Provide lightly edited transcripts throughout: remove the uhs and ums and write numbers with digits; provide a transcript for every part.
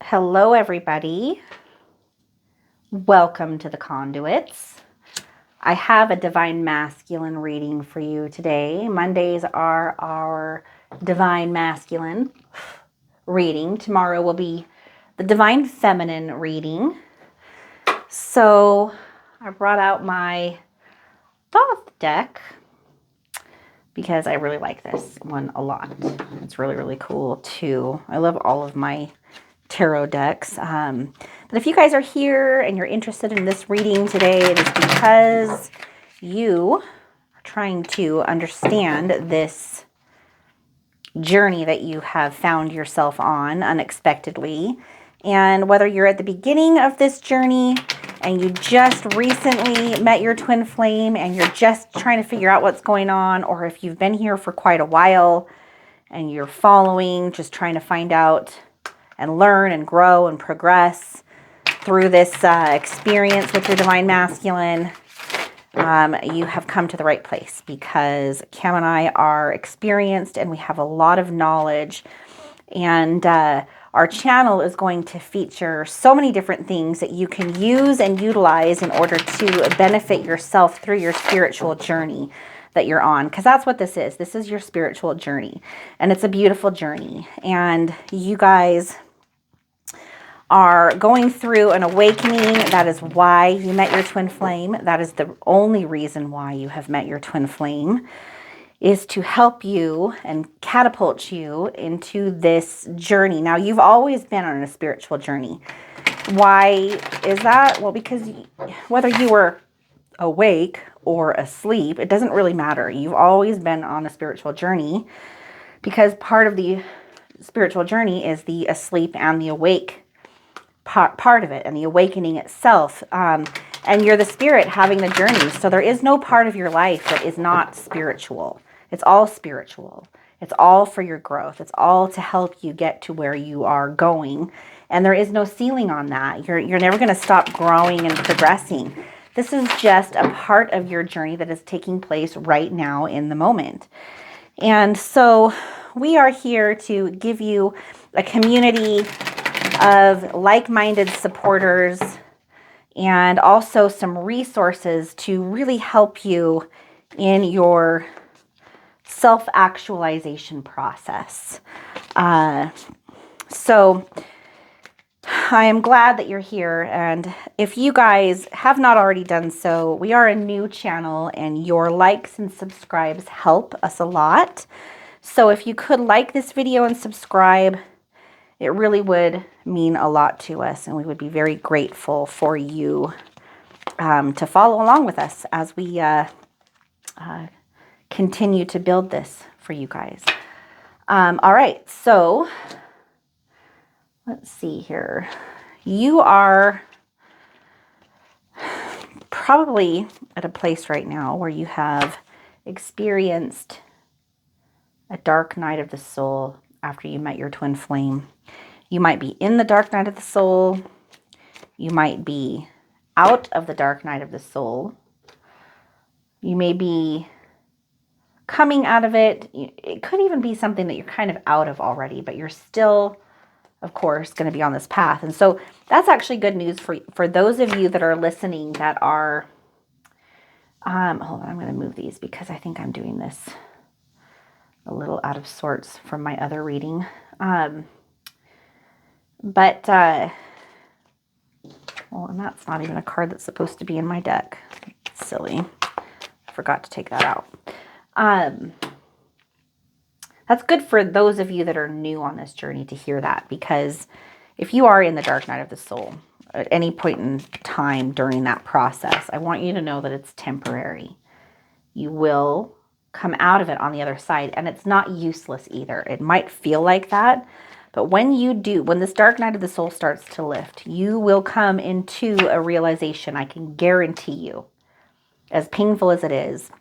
Hello, everybody. Welcome to the Conduits. I have a Divine Masculine reading for you today. Mondays are our Divine Masculine reading. Tomorrow will be the Divine Feminine reading. So I brought out my Thoth deck because I really like this one a lot. It's really, really cool too. I love all of my tarot decks. But if you guys are here and you're interested in this reading today, it is because you are trying to understand this journey that you have found yourself on unexpectedly. And whether you're at the beginning of this journey and you just recently met your twin flame and you're just trying to figure out what's going on, or if you've been here for quite a while and you're following, just trying to find out and learn and grow and progress through this experience with your Divine Masculine, you have come to the right place, because Cam and I are experienced and we have a lot of knowledge, and our channel is going to feature so many different things that you can use and utilize in order to benefit yourself through your spiritual journey that you're on, because that's what this is. This is your spiritual journey, and it's a beautiful journey, and you guys are going through an awakening. That is why you met your twin flame. That is the only reason why you have met your twin flame, is to help you and catapult you into this journey. Now, you've always been on a spiritual journey. Why is that? Well, because whether you were awake or asleep, it doesn't really matter. You've always been on a spiritual journey, because part of the spiritual journey is the asleep and the awake part of it, and the awakening itself. And you're the spirit having the journey. So there is no part of your life that is not spiritual. It's all spiritual. It's all for your growth. It's all to help you get to where you are going. And there is no ceiling on that. You're never going to stop growing and progressing. This is just a part of your journey that is taking place right now in the moment. And so we are here to give you a community of like-minded supporters, and also some resources to really help you in your self-actualization process. So I am glad that you're here, and if you guys have not already done so, we are a new channel, and your likes and subscribes help us a lot. So if you could like this video and subscribe, it really would mean a lot to us, and we would be very grateful for you to follow along with us as we continue to build this for you guys. All right, so let's see here. You are probably at a place right now where you have experienced a dark night of the soul after you met your twin flame. You might be in the dark night of the soul. You might be out of the dark night of the soul. You may be coming out of it. It could even be something that you're kind of out of already, but you're still, of course, going to be on this path. And so that's actually good news for those of you that are listening that are, hold on, I'm going to move these because I think I'm doing this a little out of sorts from my other reading. Well, and that's not even a card that's supposed to be in my deck. It's silly. I forgot to take that out. That's good for those of you that are new on this journey to hear that, because if you are in the dark night of the soul at any point in time during that process, I want you to know that it's temporary. You will come out of it on the other side, and it's not useless either. It might feel like that, but when you do, when this dark night of the soul starts to lift, you will come into a realization, I can guarantee you, as painful as it is,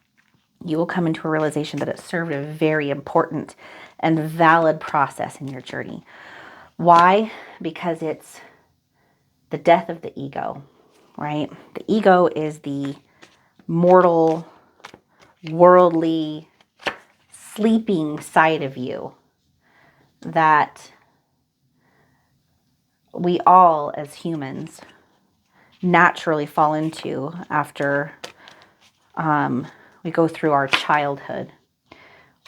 you will come into a realization that it served a very important and valid process in your journey. Why? Because it's the death of the ego, right? The ego is the mortal, worldly, sleeping side of you that we all as humans naturally fall into after we go through our childhood.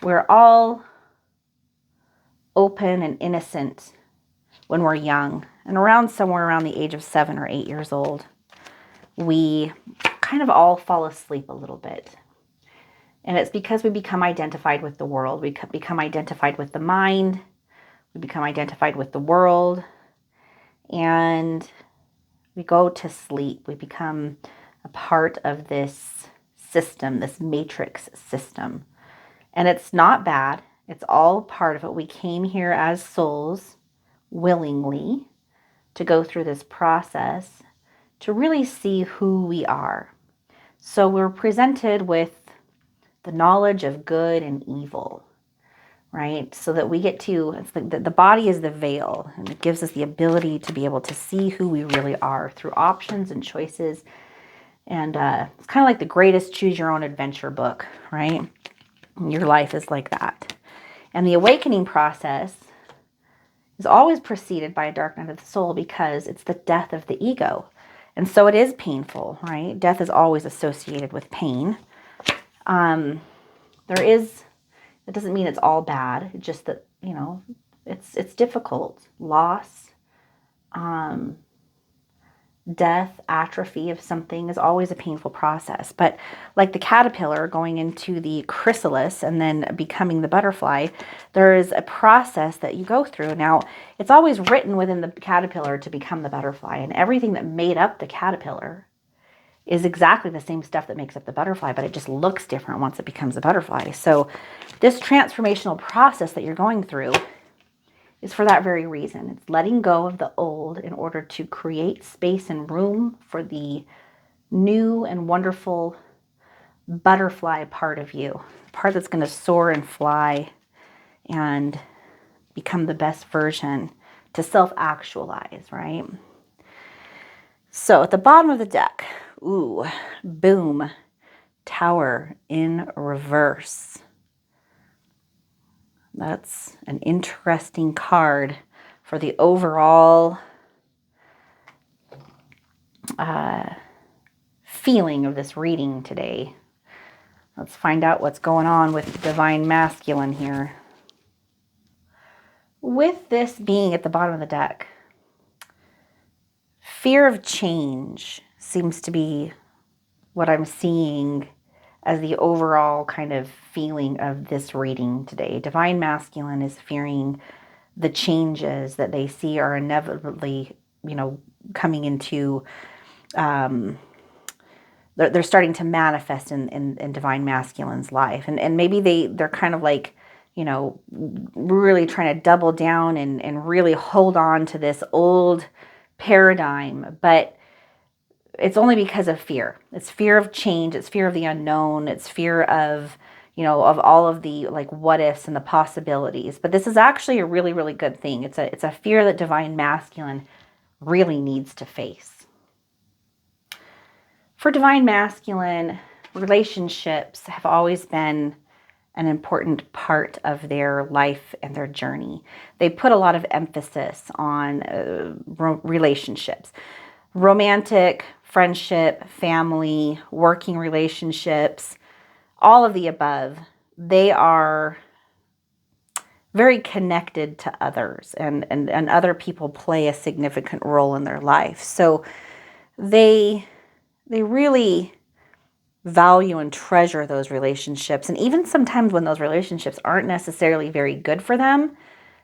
We're all open and innocent when we're young, and somewhere around the age of 7 or 8 years old, we kind of all fall asleep a little bit. And it's because we become identified with the world. We become identified with the mind. We become identified with the world. And we go to sleep. We become a part of this system, this matrix system. And it's not bad. It's all part of it. We came here as souls willingly to go through this process to really see who we are. So we're presented with the knowledge of good and evil, right? So that we get to, it's like the body is the veil, and it gives us the ability to be able to see who we really are through options and choices. And it's kind of like the greatest choose your own adventure book, right? Your life is like that. And the awakening process is always preceded by a dark night of the soul because it's the death of the ego. And so it is painful, right? Death is always associated with pain. It doesn't mean it's all bad. It's just that, it's difficult. Loss, death, atrophy of something is always a painful process. But like the caterpillar going into the chrysalis and then becoming the butterfly, there is a process that you go through. Now, it's always written within the caterpillar to become the butterfly, and everything that made up the caterpillar is exactly the same stuff that makes up the butterfly, but it just looks different once it becomes a butterfly. So this transformational process that you're going through is for that very reason. It's letting go of the old in order to create space and room for the new and wonderful butterfly part of you, the part that's going to soar and fly and become the best version, to self-actualize, right? So at the bottom of the deck, boom, Tower in reverse. That's an interesting card for the overall feeling of this reading today. Let's find out what's going on with Divine Masculine here. With this being at the bottom of the deck, fear of change seems to be what I'm seeing as the overall kind of feeling of this reading today. Divine Masculine is fearing the changes that they see are inevitably, coming into, they're starting to manifest in Divine Masculine's life. And maybe they're kind of like, really trying to double down and really hold on to this old paradigm, but it's only because of fear. It's fear of change. It's fear of the unknown. It's fear of, of all of the like what ifs and the possibilities. But this is actually a really, really good thing. It's a fear that Divine Masculine really needs to face. For Divine Masculine, relationships have always been an important part of their life and their journey. They put a lot of emphasis on relationships. Romantic, friendship, family, working relationships, all of the above. They are very connected to others, and other people play a significant role in their life. So they really value and treasure those relationships. And even sometimes when those relationships aren't necessarily very good for them,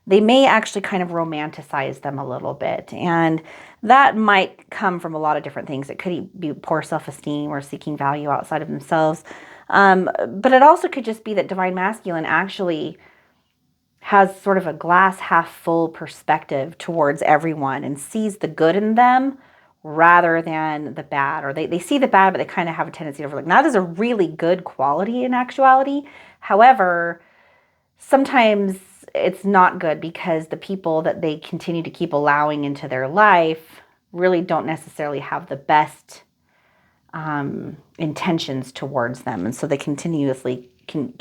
they may actually kind of romanticize them a little bit. And that might come from a lot of different things. It could be poor self-esteem or seeking value outside of themselves. But it also could just be that Divine Masculine actually has sort of a glass half full perspective towards everyone and sees the good in them rather than the bad. Or they see the bad, but they kind of have a tendency to overlook. Now, that is a really good quality in actuality. However, sometimes it's not good because the people that they continue to keep allowing into their life really don't necessarily have the best intentions towards them. And so they continuously can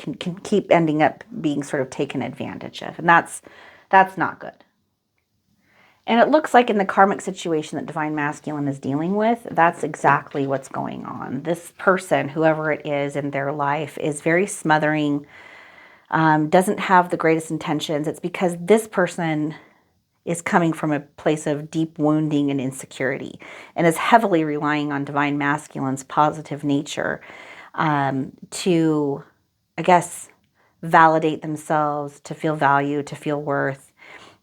keep ending up being sort of taken advantage of. And that's not good. And it looks like in the karmic situation that divine masculine is dealing with, that's exactly what's going on. This person, whoever it is in their life, is very smothering, doesn't have the greatest intentions. It's because this person is coming from a place of deep wounding and insecurity and is heavily relying on divine masculine's positive nature to, I guess, validate themselves, to feel value, to feel worth.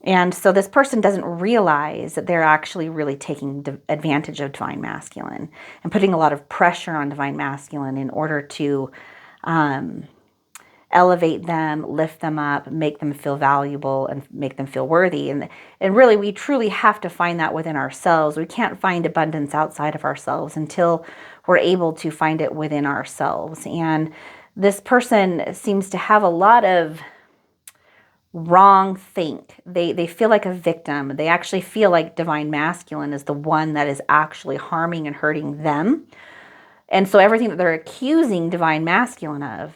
And so this person doesn't realize that they're actually really taking advantage of divine masculine and putting a lot of pressure on divine masculine in order to elevate them, lift them up, make them feel valuable, and make them feel worthy. And really, we truly have to find that within ourselves. We can't find abundance outside of ourselves until we're able to find it within ourselves. And this person seems to have a lot of wrong think. They feel like a victim. They actually feel like divine masculine is the one that is actually harming and hurting them. And so everything that they're accusing divine masculine of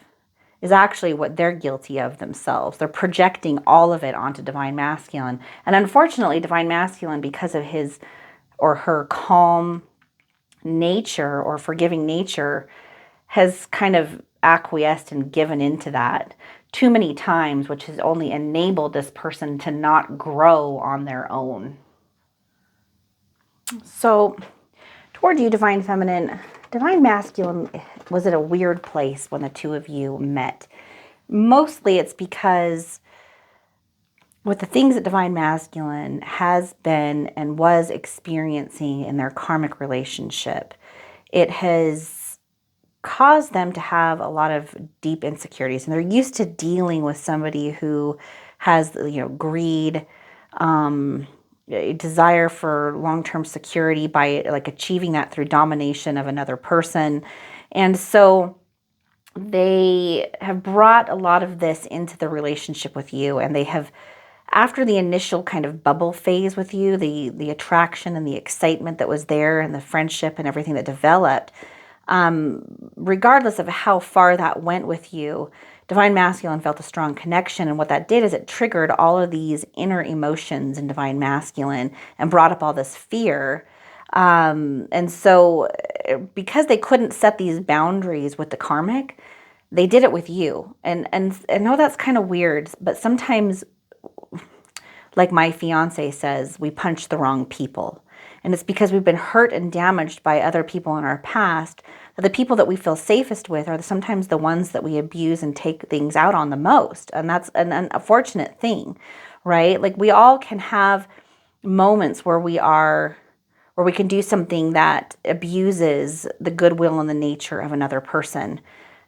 is actually what they're guilty of themselves. They're projecting all of it onto divine masculine. And unfortunately, divine masculine, because of his or her calm nature or forgiving nature, has kind of acquiesced and given into that too many times, which has only enabled this person to not grow on their own. So toward you, divine feminine, divine masculine was at a weird place when the two of you met. Mostly it's because with the things that divine masculine has been and was experiencing in their karmic relationship, it has caused them to have a lot of deep insecurities. And they're used to dealing with somebody who has, greed, a desire for long-term security by like achieving that through domination of another person. And so they have brought a lot of this into the relationship with you, and they have, after the initial kind of bubble phase with you, the attraction and the excitement that was there and the friendship and everything that developed, regardless of how far that went with you, divine masculine felt a strong connection. And what that did is it triggered all of these inner emotions in divine masculine and brought up all this fear. And so because they couldn't set these boundaries with the karmic, they did it with you. And I know that's kind of weird, but sometimes, like my fiance says, we punch the wrong people. And it's because we've been hurt and damaged by other people in our past that the people that we feel safest with are sometimes the ones that we abuse and take things out on the most. And that's an unfortunate thing, right? Like we all can have moments where we can do something that abuses the goodwill and the nature of another person.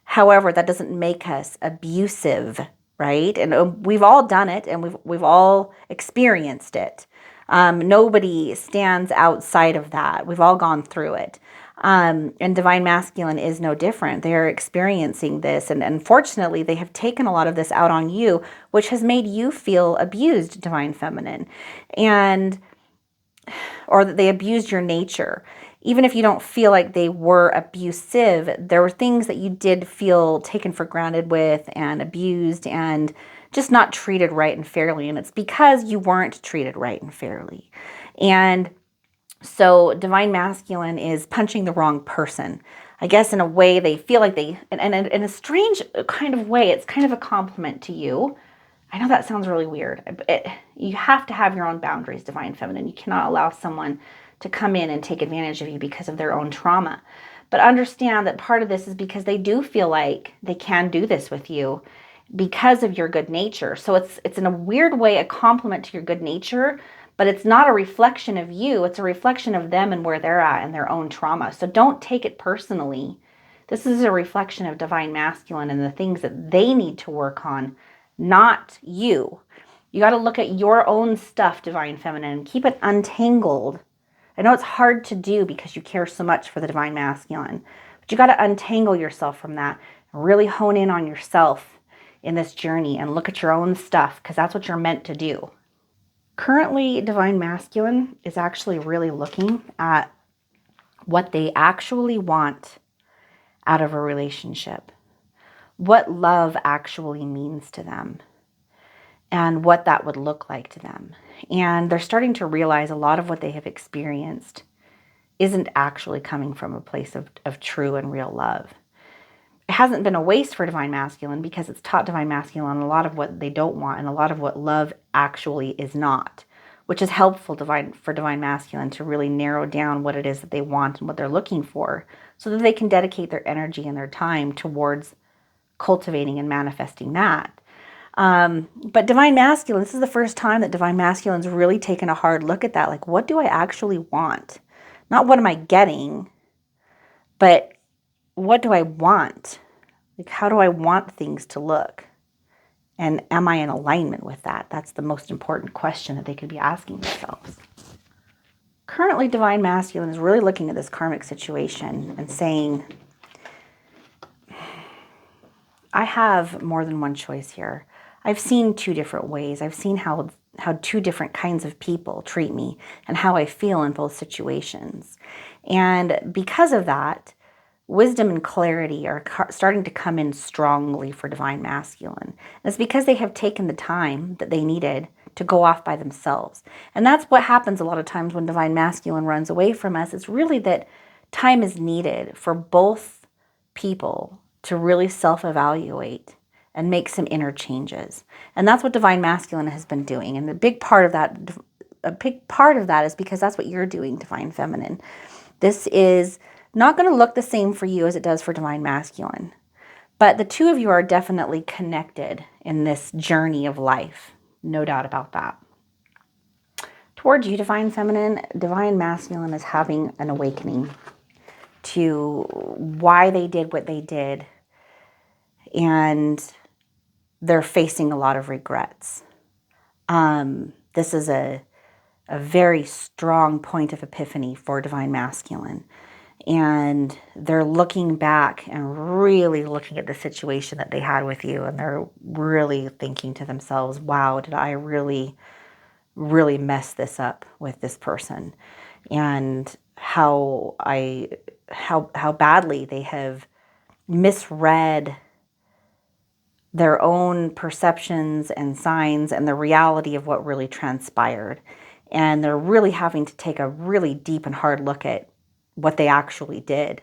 However, that doesn't make us abusive, right? And we've all done it, and we've all experienced it. Nobody stands outside of that. We've all gone through it. And divine masculine is no different. They're experiencing this, and unfortunately, they have taken a lot of this out on you, which has made you feel abused, divine feminine, or that they abused your nature. Even if you don't feel like they were abusive, there were things that you did feel taken for granted with and abused and just not treated right and fairly. And it's because you weren't treated right and fairly. And so divine masculine is punching the wrong person. I guess in a way they feel like and in a strange kind of way, it's kind of a compliment to you. I know that sounds really weird. You have to have your own boundaries, divine feminine. You cannot allow someone to come in and take advantage of you because of their own trauma. But understand that part of this is because they do feel like they can do this with you because of your good nature. So it's in a weird way a compliment to your good nature, but it's not a reflection of you. It's a reflection of them and where they're at and their own trauma. So don't take it personally. This is a reflection of divine masculine and the things that they need to work on, not you. You got to look at your own stuff, divine feminine, and keep it untangled. I know it's hard to do because you care so much for the divine masculine, but you got to untangle yourself from that and really hone in on yourself in this journey and look at your own stuff, because that's what you're meant to do. Currently, divine masculine is actually really looking at what they actually want out of a relationship, what love actually means to them, and what that would look like to them. And they're starting to realize a lot of what they have experienced isn't actually coming from a place of true and real love. It hasn't been a waste for Divine Masculine because it's taught Divine Masculine a lot of what they don't want and a lot of what love actually is not, which is helpful for Divine Masculine to really narrow down what it is that they want and what they're looking for so that they can dedicate their energy and their time towards cultivating and manifesting that. But Divine Masculine, this is the first time that Divine Masculine's really taken a hard look at that. Like, what do I actually want? Not what am I getting, but what do I want? Like, how do I want things to look? And am I in alignment with that? That's the most important question that they could be asking themselves. Currently, Divine Masculine is really looking at this karmic situation and saying, I have more than one choice here. I've seen two different ways. I've seen how two different kinds of people treat me and how I feel in both situations. And because of that, wisdom and clarity are starting to come in strongly for Divine Masculine. And it's because they have taken the time that they needed to go off by themselves. And that's what happens a lot of times when Divine Masculine runs away from us. It's really that time is needed for both people to really self-evaluate and make some inner changes. And that's what Divine Masculine has been doing. And a big part of that is because that's what you're doing, Divine Feminine. This is not going to look the same for you as it does for Divine Masculine. But the two of you are definitely connected in this journey of life. No doubt about that. Towards you, Divine Feminine, Divine Masculine is having an awakening to why they did what they did. And they're facing a lot of regrets. This is a very strong point of epiphany for Divine Masculine. And they're looking back and really looking at the situation that they had with you. And they're really thinking to themselves, wow, did I really, really mess this up with this person? And how badly they have misread their own perceptions and signs and the reality of what really transpired. And they're really having to take a really deep and hard look at what they actually did.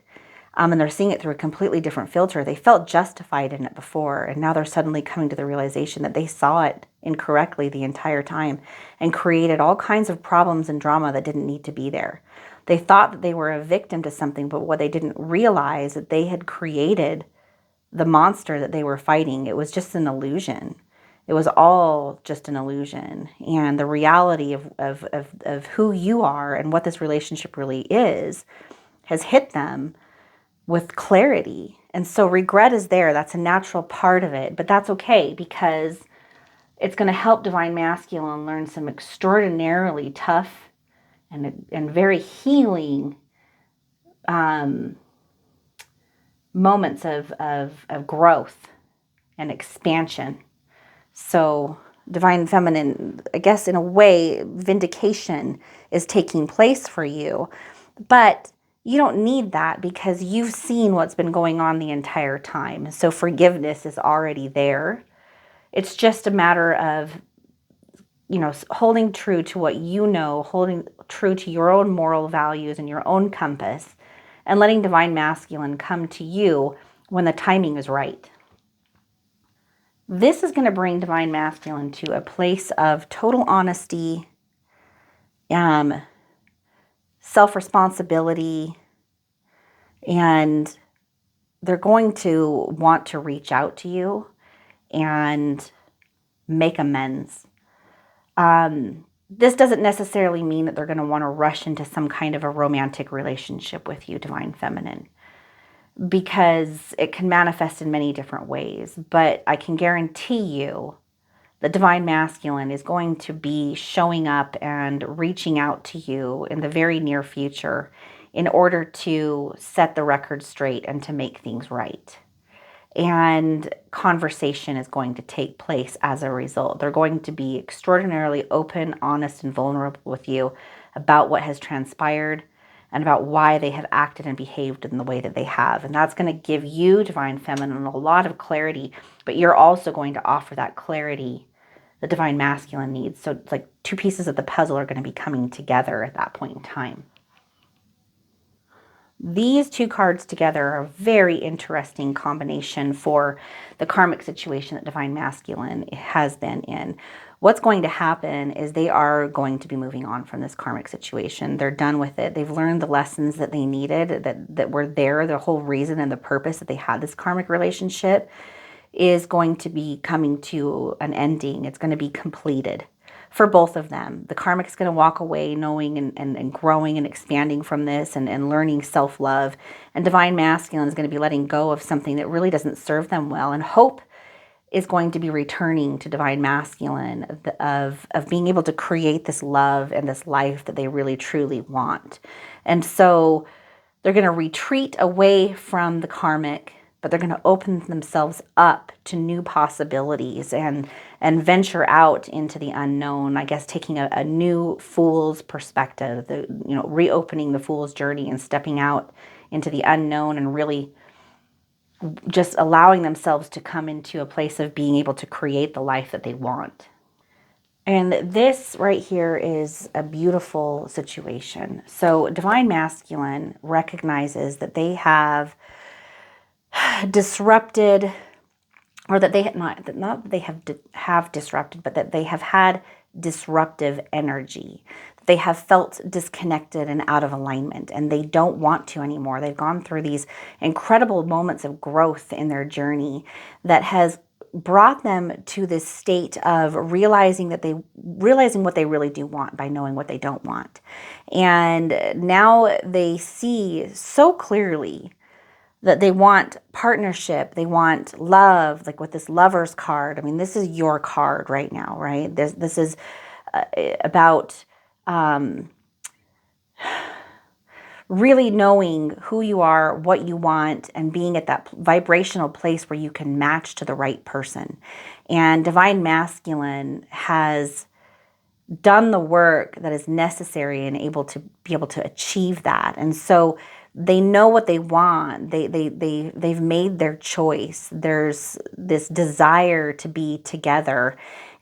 And they're seeing it through a completely different filter. They felt justified in it before, and now they're suddenly coming to the realization that they saw it incorrectly the entire time and created all kinds of problems and drama that didn't need to be there. They thought that they were a victim to something, but what they didn't realize that they had created the monster that they were fighting. It was just an illusion. It was all just an illusion. And the reality of who you are and what this relationship really is has hit them with clarity. And so regret is there. That's a natural part of it. But that's okay because it's going to help Divine Masculine learn some extraordinarily tough and very healing moments of growth and expansion. So Divine Feminine, I guess in a way, vindication is taking place for you. But you don't need that because you've seen what's been going on the entire time. So forgiveness is already there. It's just a matter of, holding true to what you know, holding true to your own moral values and your own compass, and letting Divine Masculine come to you when the timing is right. This is going to bring Divine Masculine to a place of total honesty, self-responsibility, and they're going to want to reach out to you and make amends. This doesn't necessarily mean that they're going to want to rush into some kind of a romantic relationship with you, Divine Feminine, because it can manifest in many different ways. But I can guarantee you the Divine Masculine is going to be showing up and reaching out to you in the very near future in order to set the record straight and to make things right. And conversation is going to take place as a result. They're going to be extraordinarily open, honest, and vulnerable with you about what has transpired and about why they have acted and behaved in the way that they have. And that's going to give you, Divine Feminine, a lot of clarity, but you're also going to offer that clarity the divine masculine needs. So it's like two pieces of the puzzle are going to be coming together at that point in time. These two cards together are a very interesting combination for the karmic situation that divine masculine has been in. What's going to happen is they are going to be moving on from this karmic situation. They're done with it. They've learned the lessons that they needed, that were there. The whole reason and the purpose that they had this karmic relationship is going to be coming to an ending. It's going to be completed for both of them. The karmic's going to walk away knowing and growing and expanding from this and learning self-love. And divine masculine is going to be letting go of something that really doesn't serve them well. And hope is going to be returning to divine masculine of being able to create this love and this life that they really truly want. And so they're going to retreat away from the karmic, but they're going to open themselves up to new possibilities and venture out into the unknown. I guess taking a new fool's perspective, reopening the fool's journey and stepping out into the unknown and really just allowing themselves to come into a place of being able to create the life that they want. And this right here is a beautiful situation. So divine masculine recognizes that they have disrupted, or that they not that they have disrupted, but that they have had disruptive energy. They have felt disconnected and out of alignment, and they don't want to anymore. They've gone through these incredible moments of growth in their journey that has brought them to this state of realizing what they really do want by knowing what they don't want. And now they see so clearly that they want partnership, they want love, like with this Lover's card. I mean, this is your card right now, right? This is about really knowing who you are, what you want, and being at that vibrational place where you can match to the right person. And divine masculine has done the work that is necessary and able to be able to achieve that. And so they know what they want. They've made their choice. There's this desire to be together.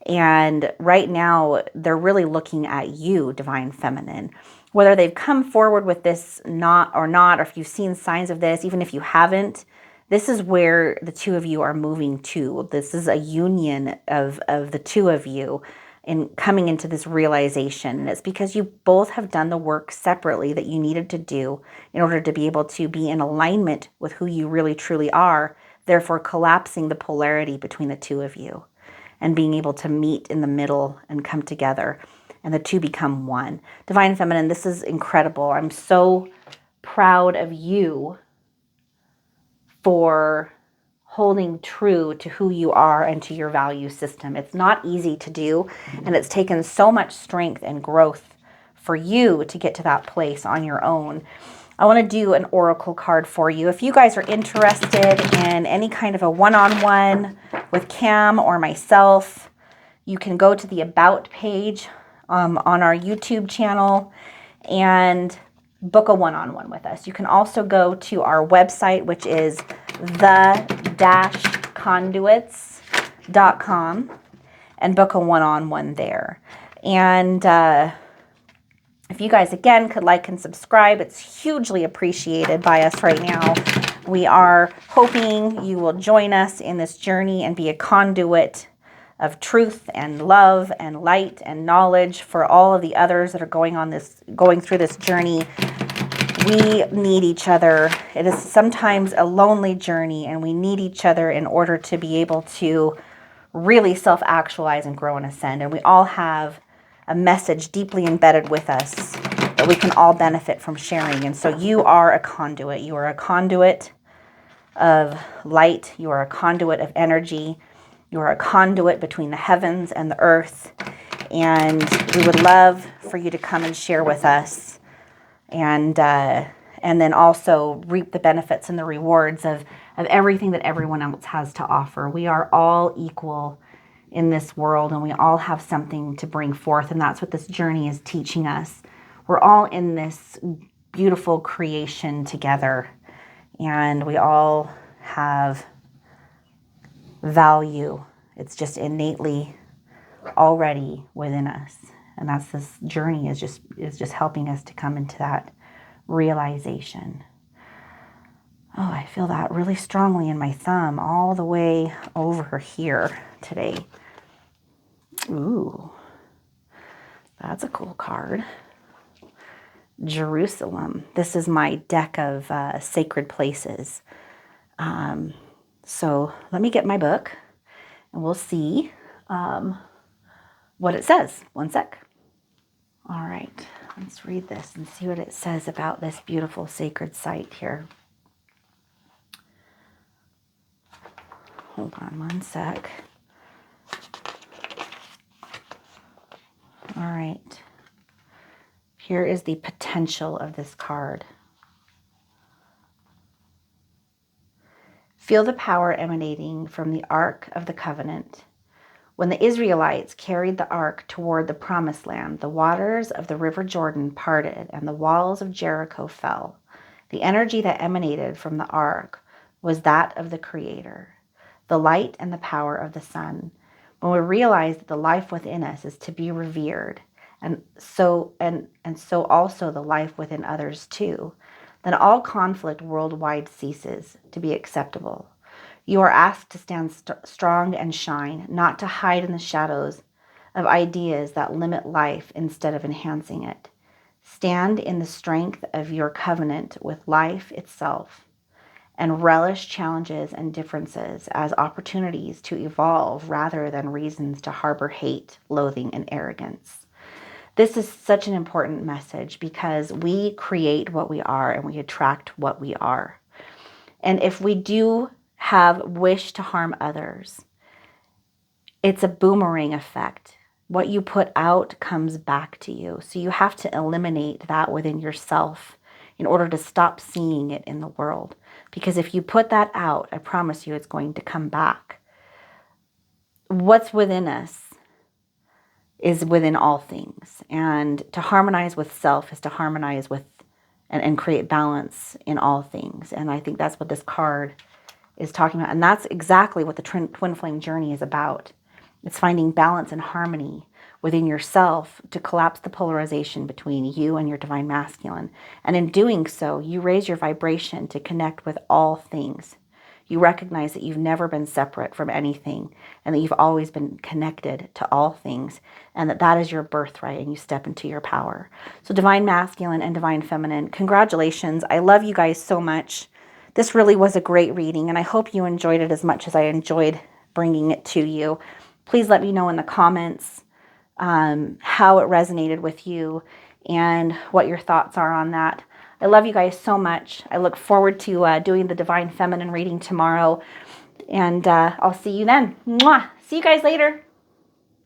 And right now they're really looking at you, divine feminine. Whether they've come forward with this or if you've seen signs of this, even if you haven't, this is where the two of you are moving to. This is a union of the two of you in coming into this realization. And it's because you both have done the work separately that you needed to do in order to be able to be in alignment with who you really truly are, therefore collapsing the polarity between the two of you and being able to meet in the middle and come together, and the two become one. Divine feminine, this is incredible. I'm so proud of you for holding true to who you are and to your value system. It's not easy to do, and it's taken so much strength and growth for you to get to that place on your own. I want to do an oracle card for you. If you guys are interested in any kind of a one-on-one with Cam or myself, you can go to the About page on our YouTube channel and book a one-on-one with us. You can also go to our website, which is the-conduits.com, and book a one-on-one there. And if you guys, again, could like and subscribe, it's hugely appreciated by us right now. We are hoping you will join us in this journey and be a conduit of truth and love and light and knowledge for all of the others that are going through this journey. We need each other. It is sometimes a lonely journey, and we need each other in order to be able to really self-actualize and grow and ascend. And we all have a message deeply embedded with us that we can all benefit from sharing. And so you are a conduit. You are a conduit of light. You are a conduit of energy. You are a conduit between the heavens and the earth. And we would love for you to come and share with us, and then also reap the benefits and the rewards of everything that everyone else has to offer. We are all equal in this world, and we all have something to bring forth, and that's what this journey is teaching us. We're all in this beautiful creation together, and we all have value. It's just innately already within us. And that's this journey is just helping us to come into that realization. Oh, I feel that really strongly in my thumb all the way over here today. Ooh, that's a cool card. Jerusalem. This is my deck of sacred places. So let me get my book and we'll see what it says. One sec. All right, let's read this and see what it says about this beautiful sacred site here. Hold on one sec. All right. Here is the potential of this card. Feel the power emanating from the Ark of the Covenant. When the Israelites carried the ark toward the Promised Land, the waters of the River Jordan parted and the walls of Jericho fell. The energy that emanated from the ark was that of the Creator, the light and the power of the sun. When we realize that the life within us is to be revered, and so also the life within others too, then all conflict worldwide ceases to be acceptable. You are asked to stand strong and shine, not to hide in the shadows of ideas that limit life instead of enhancing it. Stand in the strength of your covenant with life itself and relish challenges and differences as opportunities to evolve rather than reasons to harbor hate, loathing, and arrogance. This is such an important message because we create what we are and we attract what we are. And if we do have wish to harm others, it's a boomerang effect. What you put out comes back to you. So you have to eliminate that within yourself in order to stop seeing it in the world. Because if you put that out, I promise you it's going to come back. What's within us is within all things. And to harmonize with self is to harmonize with and create balance in all things. And I think that's what this card is talking about. And that's exactly what the twin flame journey is about. It's finding balance and harmony within yourself to collapse the polarization between you and your divine masculine. And in doing so, you raise your vibration to connect with all things. You recognize that you've never been separate from anything and that you've always been connected to all things and that is your birthright and you step into your power. So divine masculine and divine feminine, congratulations. I love you guys so much. This really was a great reading and I hope you enjoyed it as much as I enjoyed bringing it to you. Please let me know in the comments how it resonated with you and what your thoughts are on that. I love you guys so much. I look forward to doing the Divine Feminine reading tomorrow. And I'll see you then. Mwah! See you guys later.